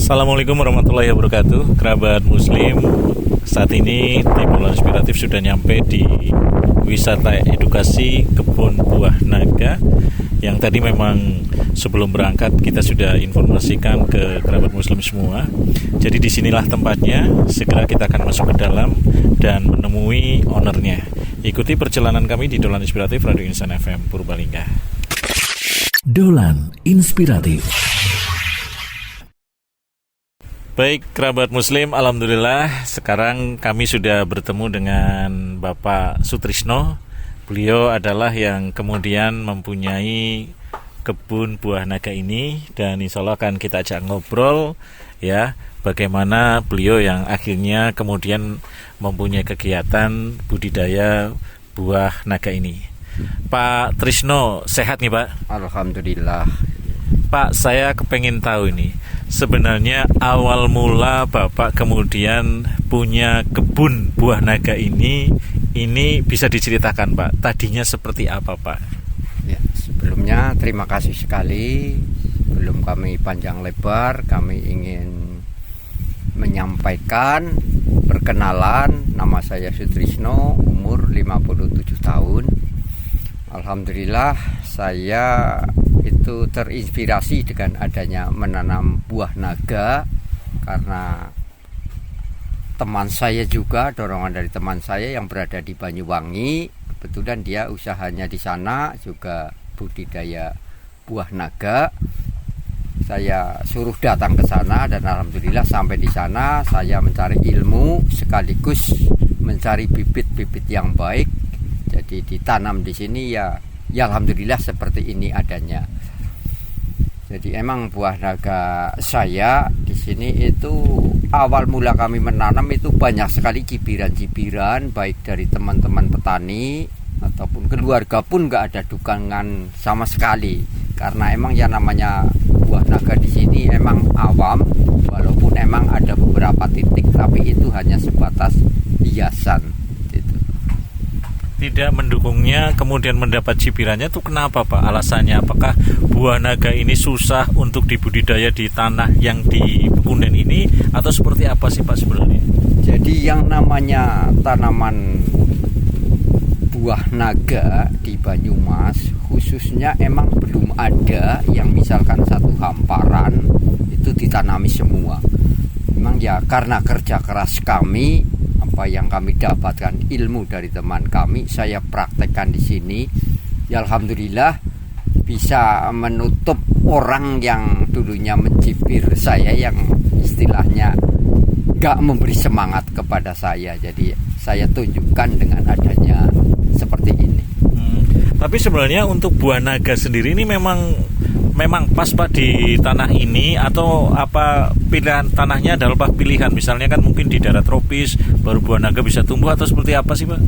Assalamualaikum warahmatullahi wabarakatuh. Kerabat muslim, saat ini tim Dolan Inspiratif sudah nyampe di wisata edukasi Kebun Buah Naga, yang tadi memang sebelum berangkat kita sudah informasikan ke kerabat muslim semua. Jadi disinilah tempatnya. Segera kita akan masuk ke dalam dan menemui ownernya. Ikuti perjalanan kami di Dolan Inspiratif Radio Insan FM Purbalingga. Dolan Inspiratif. Baik kerabat muslim, alhamdulillah sekarang kami sudah bertemu dengan Bapak Sutrisno. Beliau adalah yang kemudian mempunyai kebun buah naga ini, dan insya Allah akan kita ajak ngobrol ya, bagaimana beliau yang akhirnya kemudian mempunyai kegiatan budidaya buah naga ini. Pak Trisno, sehat nih Pak? Alhamdulillah. Pak, saya kepengen tahu ini, sebenarnya awal mula Bapak kemudian punya kebun buah naga ini bisa diceritakan Pak, tadinya seperti apa Pak? Ya, sebelumnya terima kasih sekali. Belum kami panjang lebar, kami ingin menyampaikan perkenalan. Nama saya Sutrisno, umur 57 tahun. Alhamdulillah saya itu terinspirasi dengan adanya menanam buah naga karena teman saya juga, dorongan dari teman saya yang berada di Banyuwangi. Kebetulan dia usahanya di sana juga budidaya buah naga. Saya suruh datang ke sana dan alhamdulillah sampai di sana saya mencari ilmu sekaligus mencari bibit-bibit yang baik. Jadi ditanam di sini ya alhamdulillah seperti ini adanya. Jadi emang buah naga saya di sini itu awal mula kami menanam itu banyak sekali cibiran-cibiran, baik dari teman-teman petani ataupun keluarga pun nggak ada dukungan sama sekali. Karena emang yang namanya buah naga di sini emang awam, walaupun emang ada beberapa titik tapi itu hanya sebatas hiasan. Tidak mendukungnya, kemudian mendapat cibirannya itu kenapa Pak? Alasannya apakah buah naga ini susah untuk dibudidaya di tanah yang di Pekunden ini, atau seperti apa sih Pak sebenarnya? Jadi yang namanya tanaman buah naga di Banyumas khususnya emang belum ada yang misalkan satu hamparan itu ditanami semua. Memang ya karena kerja keras kami, apa yang kami dapatkan ilmu dari teman kami, saya praktekkan di sini. Ya alhamdulillah bisa menutup orang yang dulunya mencibir saya, yang istilahnya gak memberi semangat kepada saya. Jadi saya tunjukkan dengan adanya seperti ini. Tapi sebenarnya untuk buah naga sendiri ini memang pas Pak di tanah ini, atau apa pilihan tanahnya adalah Pak pilihan, misalnya kan mungkin di daerah tropis baru buah naga bisa tumbuh, atau seperti apa sih Pak?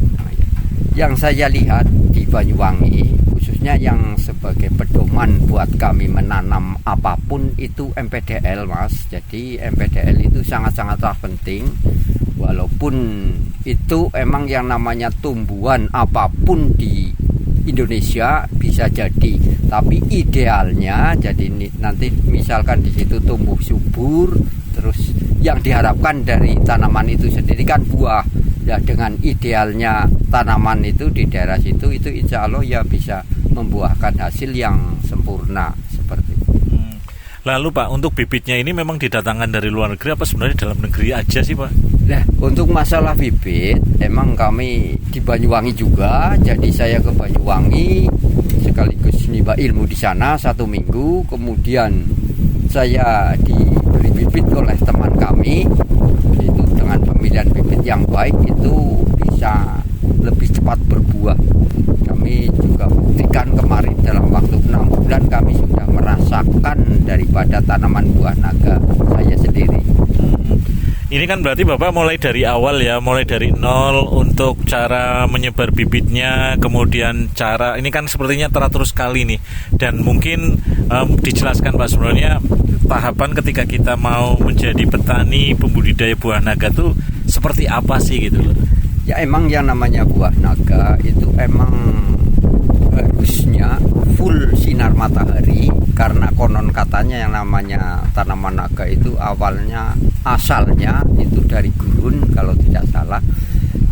Yang saya lihat di Banyuwangi khususnya yang sebagai pedoman buat kami menanam apapun itu MPDL Mas. Jadi MPDL itu sangat-sangatlah penting. Walaupun itu emang yang namanya tumbuhan apapun di Indonesia bisa jadi, tapi idealnya jadi nanti misalkan di situ tumbuh subur, terus yang diharapkan dari tanaman itu sendiri kan buah. Ya dengan idealnya tanaman itu di daerah situ itu insya Allah ya bisa membuahkan hasil yang sempurna seperti itu. Lalu Pak, untuk bibitnya ini memang didatangkan dari luar negeri apa sebenarnya dalam negeri aja sih Pak? Nah, untuk masalah bibit, emang kami di Banyuwangi juga, jadi saya ke Banyuwangi sekaligus niba ilmu di sana 1 minggu, kemudian saya diberi bibit oleh teman kami, itu dengan pemilihan bibit yang baik itu bisa lebih cepat berbuah. Kami juga buktikan kemarin dalam waktu 6 bulan kami sudah merasakan daripada tanaman buah naga saya sendiri. Ini kan berarti Bapak mulai dari awal ya, mulai dari nol untuk cara menyebar bibitnya, kemudian cara, ini kan sepertinya teratur sekali nih. Dan mungkin dijelaskan Pak sebenarnya tahapan ketika kita mau menjadi petani pembudidaya buah naga tuh seperti apa sih gitu loh. Ya emang yang namanya buah naga itu emang harusnya full sinar matahari, karena konon katanya yang namanya tanaman naga itu asalnya itu dari gurun kalau tidak salah.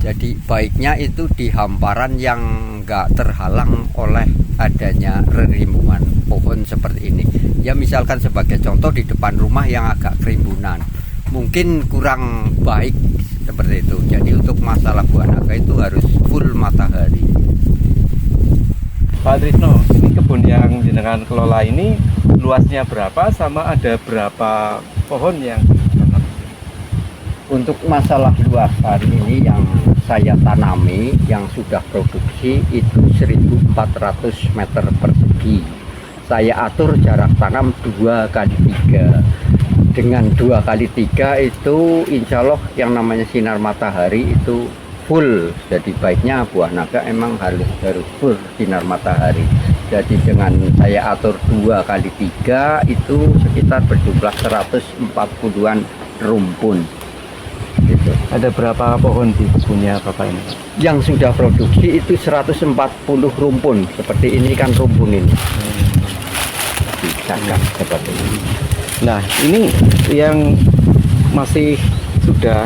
Jadi baiknya itu di hamparan yang nggak terhalang oleh adanya rerumpunan pohon seperti ini. Ya misalkan sebagai contoh di depan rumah yang agak kerimbunan, mungkin kurang baik seperti itu. Jadi untuk masalah buah naga itu harus full matahari. Pak Trisno, ini kebun yang jenengan kelola ini luasnya berapa, sama ada berapa pohon yang ditanam? Untuk masalah luas hari ini yang saya tanami yang sudah produksi itu 1.400 meter persegi. Saya atur jarak tanam 2x3. Dengan 2x3 itu insya Allah yang namanya sinar matahari itu full. Jadi baiknya buah naga emang harus full sinar matahari. Jadi dengan saya atur 2x3 itu sekitar berjumlah 140-an rumpun gitu. Ada berapa pohon di kebunnya Bapak ini? Yang sudah produksi itu 140 rumpun. Seperti ini kan rumpun ini. Bisa kan seperti ini. Nah, ini yang masih sudah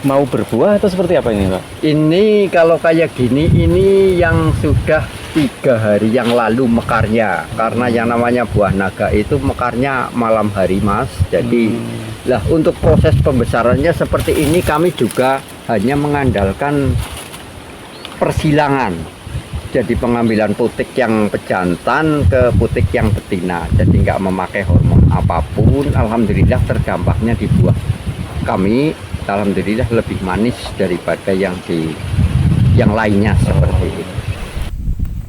mau berbuah atau seperti apa ini, Pak? Ini kalau kayak gini, ini yang sudah 3 hari yang lalu mekarnya. Karena yang namanya buah naga itu mekarnya malam hari, Mas. Jadi lah untuk proses pembesarannya seperti ini kami juga hanya mengandalkan persilangan. Jadi pengambilan putik yang pejantan ke putik yang betina. Jadi nggak memakai hormon apapun. Alhamdulillah terdampaknya di buah kami, alhamdulillah lebih manis daripada yang lainnya seperti itu.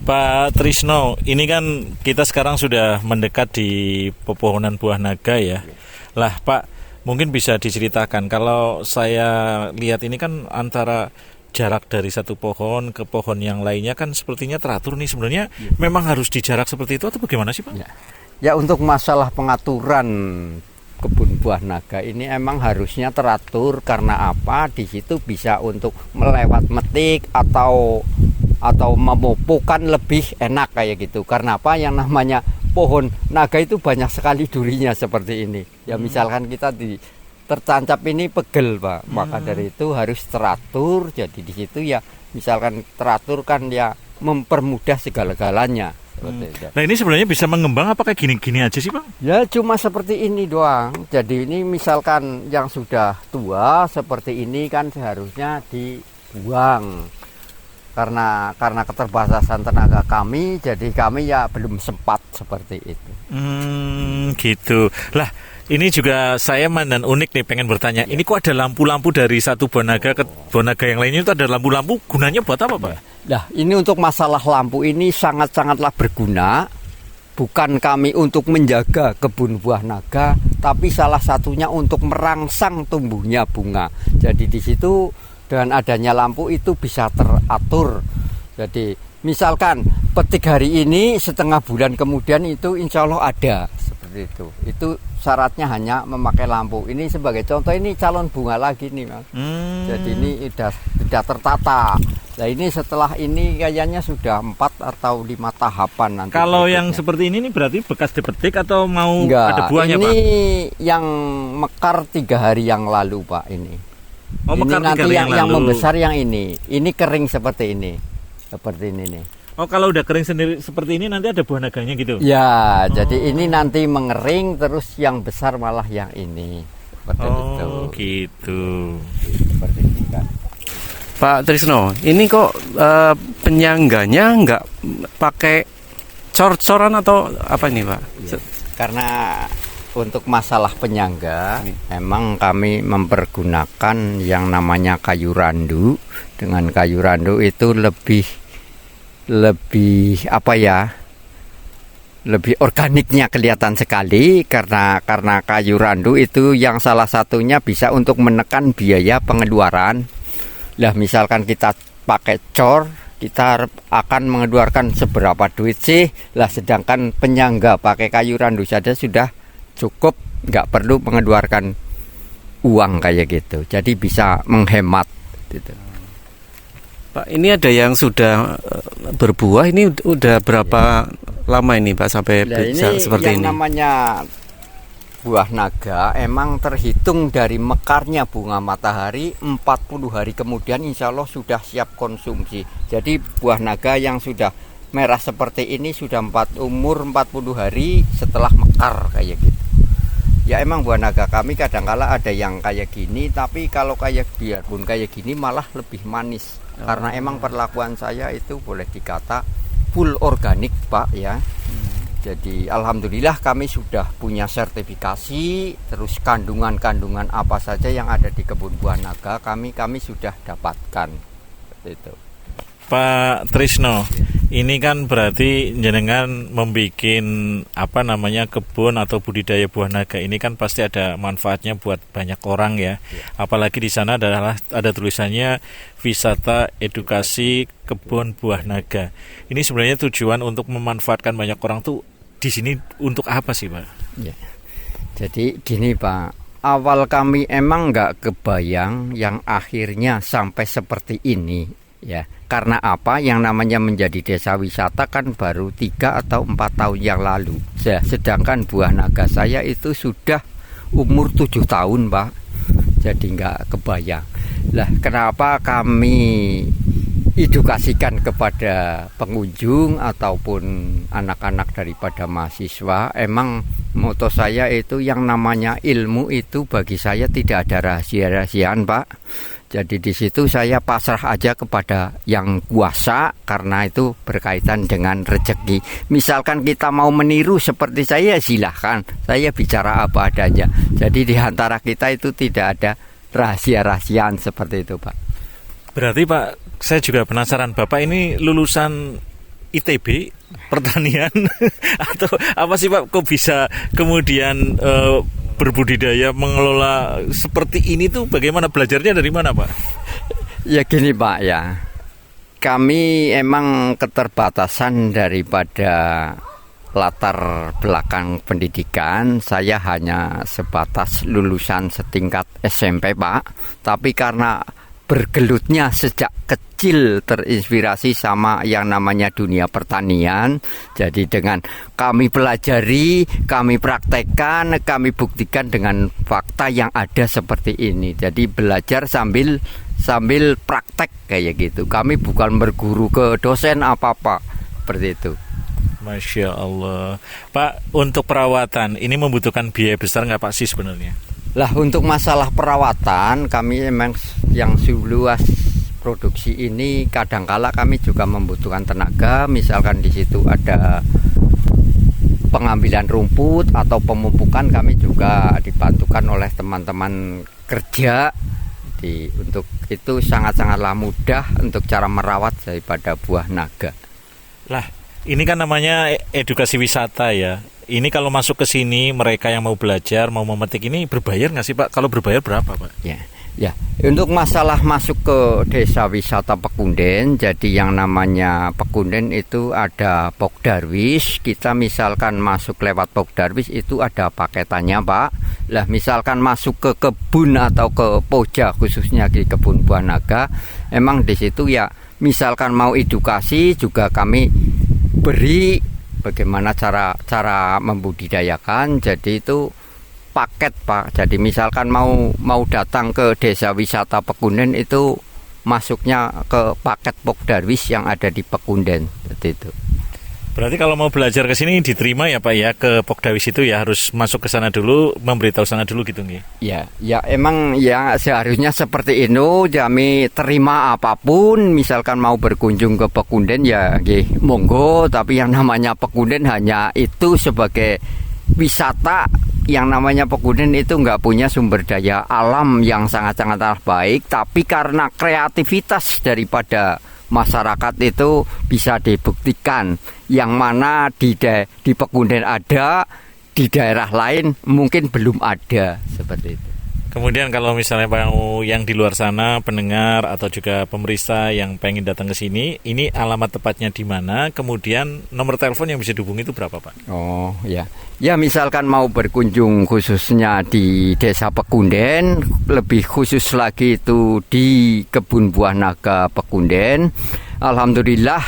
Pak Trisno, ini kan kita sekarang sudah mendekat di pepohonan buah naga ya. Lah Pak, mungkin bisa diceritakan, kalau saya lihat ini kan antara jarak dari satu pohon ke pohon yang lainnya kan sepertinya teratur nih. Sebenarnya memang harus dijarak seperti itu atau bagaimana sih Pak? Ya untuk masalah pengaturan kebun buah naga ini emang harusnya teratur. Karena apa? Di situ bisa untuk melewat metik atau memupuk kan lebih enak kayak gitu. Karena apa? Yang namanya pohon naga itu banyak sekali durinya seperti ini. Ya misalkan kita tertancap ini pegel Pak, maka dari itu harus teratur. Jadi di situ ya misalkan teratur kan ya mempermudah segala-galanya. Nah ini sebenarnya bisa mengembang apa kayak gini-gini aja sih Bang? Ya cuma seperti ini doang. Jadi ini misalkan yang sudah tua seperti ini kan seharusnya dibuang. Karena keterbatasan tenaga kami, jadi kami ya belum sempat seperti itu. Gitu. Lah ini juga saya dan unik nih, pengen bertanya. Ini kok ada lampu-lampu dari satu buah naga ke buah naga yang lainnya, itu ada lampu-lampu, gunanya buat apa Pak? Nah ini untuk masalah lampu ini sangat-sangatlah berguna. Bukan kami untuk menjaga kebun buah naga, tapi salah satunya untuk merangsang tumbuhnya bunga. Jadi di situ dengan adanya lampu itu bisa teratur. Jadi misalkan petik hari ini, setengah bulan kemudian itu insya Allah ada seperti itu. Itu syaratnya hanya memakai lampu. Ini sebagai contoh, ini calon bunga lagi nih Mas. Jadi ini sudah tertata. Nah ini setelah ini kayaknya sudah 4 atau 5 tahapan nanti. Kalau berikutnya. yang seperti ini berarti bekas dipetik atau mau Enggak, ada buahnya ini Pak? Ini yang mekar 3 hari yang lalu Pak ini. Oh, ini mekar 3 nanti hari yang lalu. membesar yang ini kering seperti ini. Seperti ini nih. Oh kalau udah kering sendiri seperti ini nanti ada buah naganya gitu? Ya, jadi ini nanti mengering, terus yang besar malah yang ini. Seperti itu. Gitu. Seperti itu kan. Pak Trisno, ini kok penyangganya nggak pakai cor-coran atau apa ini Pak? Ya, karena untuk masalah penyangga, memang kami mempergunakan yang namanya kayu randu. Dengan kayu randu itu lebih apa ya? Lebih organiknya kelihatan sekali karena kayu randu itu yang salah satunya bisa untuk menekan biaya pengeluaran. Lah misalkan kita pakai cor, kita akan mengeluarkan seberapa duit sih? Lah sedangkan penyangga pakai kayu randu saja sudah cukup, nggak perlu mengeluarkan uang kayak gitu. Jadi bisa menghemat gitu. Pak, ini ada yang sudah berbuah. Ini udah berapa lama ini Pak sampai Nah, bisa ini seperti yang ini? namanya buah naga emang terhitung dari mekarnya bunga matahari 40 hari kemudian insya Allah sudah siap konsumsi. Jadi buah naga yang sudah merah seperti ini sudah umur 40 hari setelah mekar kayak gitu. Ya emang buah naga kami kadangkala ada yang kayak gini, tapi kalau kayak biarpun kayak gini malah lebih manis. Karena emang perlakuan saya itu boleh dikata full organik Pak ya. Jadi alhamdulillah kami sudah punya sertifikasi, terus kandungan-kandungan apa saja yang ada di kebun buah naga kami sudah dapatkan. Seperti itu. Pak Trisno, ini kan berarti jenengan membuat kebun atau budidaya buah naga ini kan pasti ada manfaatnya buat banyak orang ya. Apalagi di sana adalah ada tulisannya wisata edukasi kebun buah naga. Ini sebenarnya tujuan untuk memanfaatkan banyak orang tuh di sini untuk apa sih Pak? Ya. Jadi gini Pak, awal kami emang nggak kebayang yang akhirnya sampai seperti ini ya. Karena apa? Yang namanya menjadi desa wisata kan baru 3 atau 4 tahun yang lalu. Sedangkan buah naga saya itu sudah umur 7 tahun Pak. Jadi nggak kebayang. Lah kenapa kami edukasikan kepada pengunjung ataupun anak-anak daripada mahasiswa? Emang moto saya itu yang namanya ilmu itu bagi saya tidak ada rahasia-rahasiaan Pak. Jadi di situ saya pasrah aja kepada yang kuasa karena itu berkaitan dengan rezeki. Misalkan kita mau meniru seperti saya silahkan, saya bicara apa adanya. Jadi di antara kita itu tidak ada rahasia-rahasiaan seperti itu Pak. Berarti Pak, saya juga penasaran, Bapak ini lulusan ITB pertanian atau apa sih Pak? Kok bisa kemudian berbudidaya, mengelola seperti ini tuh bagaimana, belajarnya dari mana Pak? Ya gini Pak ya, kami emang keterbatasan daripada latar belakang pendidikan. Saya hanya sebatas lulusan setingkat SMP Pak, tapi karena bergelutnya sejak kecil terinspirasi sama yang namanya dunia pertanian. Jadi dengan kami pelajari, kami praktekkan, kami buktikan dengan fakta yang ada seperti ini. Jadi belajar sambil praktek kayak gitu. Kami bukan berguru ke dosen apa-apa seperti itu. Masya Allah. Pak, untuk perawatan ini membutuhkan biaya besar nggak Pak sih sebenarnya? Lah untuk masalah perawatan kami memang yang seluas produksi ini kadangkala kami juga membutuhkan tenaga. Misalkan di situ ada pengambilan rumput atau pemupukan, kami juga dibantukan oleh teman-teman kerja. Untuk itu sangat-sangatlah mudah untuk cara merawat daripada buah naga. Lah, ini kan namanya edukasi wisata ya. Ini kalau masuk ke sini mereka yang mau belajar, mau memetik ini berbayar nggak sih Pak? Kalau berbayar berapa Pak? Ya. Untuk masalah masuk ke desa wisata Pekunden, jadi yang namanya Pekunden itu ada Pokdarwis. Kita misalkan masuk lewat Pokdarwis itu ada paketannya Pak. Lah misalkan masuk ke kebun atau ke poja khususnya di kebun buah naga, emang di situ ya misalkan mau edukasi juga kami beri bagaimana cara membudidayakan. Jadi itu paket Pak. Jadi misalkan mau datang ke desa wisata Pekunden itu masuknya ke paket Pokdarwis yang ada di Pekunden. Seperti itu. Berarti kalau mau belajar ke sini diterima ya Pak ya, ke Pokdarwis itu ya harus masuk ke sana dulu, memberitahu sana dulu gitu nggih. Ya emang ya seharusnya seperti itu. Kami terima apapun, misalkan mau berkunjung ke Pekunden ya nggih monggo, tapi yang namanya Pekunden hanya itu sebagai wisata. Yang namanya Pekunden itu nggak punya sumber daya alam yang sangat-sangat baik, tapi karena kreativitas daripada masyarakat itu bisa dibuktikan. Yang mana di Pekunden ada, di daerah lain mungkin belum ada, seperti itu. Kemudian kalau misalnya mau yang di luar sana, pendengar atau juga pemeriksa yang pengen datang ke sini, ini alamat tepatnya di mana? Kemudian nomor telepon yang bisa dihubungi itu berapa, Pak? Oh ya, ya misalkan mau berkunjung khususnya di Desa Pekunden, lebih khusus lagi itu di Kebun Buah Naga Pekunden. Alhamdulillah,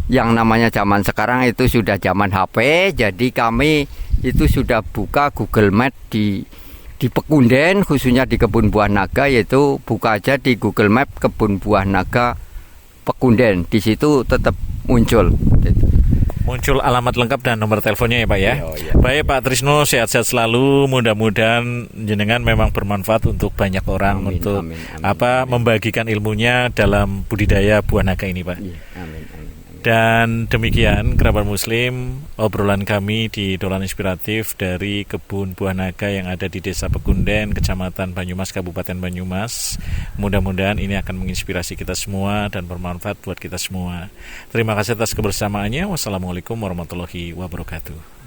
yang namanya zaman sekarang itu sudah zaman HP, jadi kami itu sudah buka Google Map di Pekunden, khususnya di Kebun Buah Naga, yaitu buka aja di Google Map Kebun Buah Naga Pekunden. Di situ tetap muncul. Muncul alamat lengkap dan nomor teleponnya ya Pak ya. Iya. Baik Pak Trisno, sehat-sehat selalu. Mudah-mudahan jenengan memang bermanfaat untuk banyak orang, Amin, untuk amin, amin. membagikan ilmunya dalam budidaya buah naga ini Pak. Iya, amin. Dan demikian kerabat muslim, obrolan kami di Dolan Inspiratif dari Kebun Buah Naga yang ada di Desa Pekunden, Kecamatan Banyumas, Kabupaten Banyumas. Mudah-mudahan ini akan menginspirasi kita semua dan bermanfaat buat kita semua. Terima kasih atas kebersamaannya. Wassalamualaikum warahmatullahi wabarakatuh.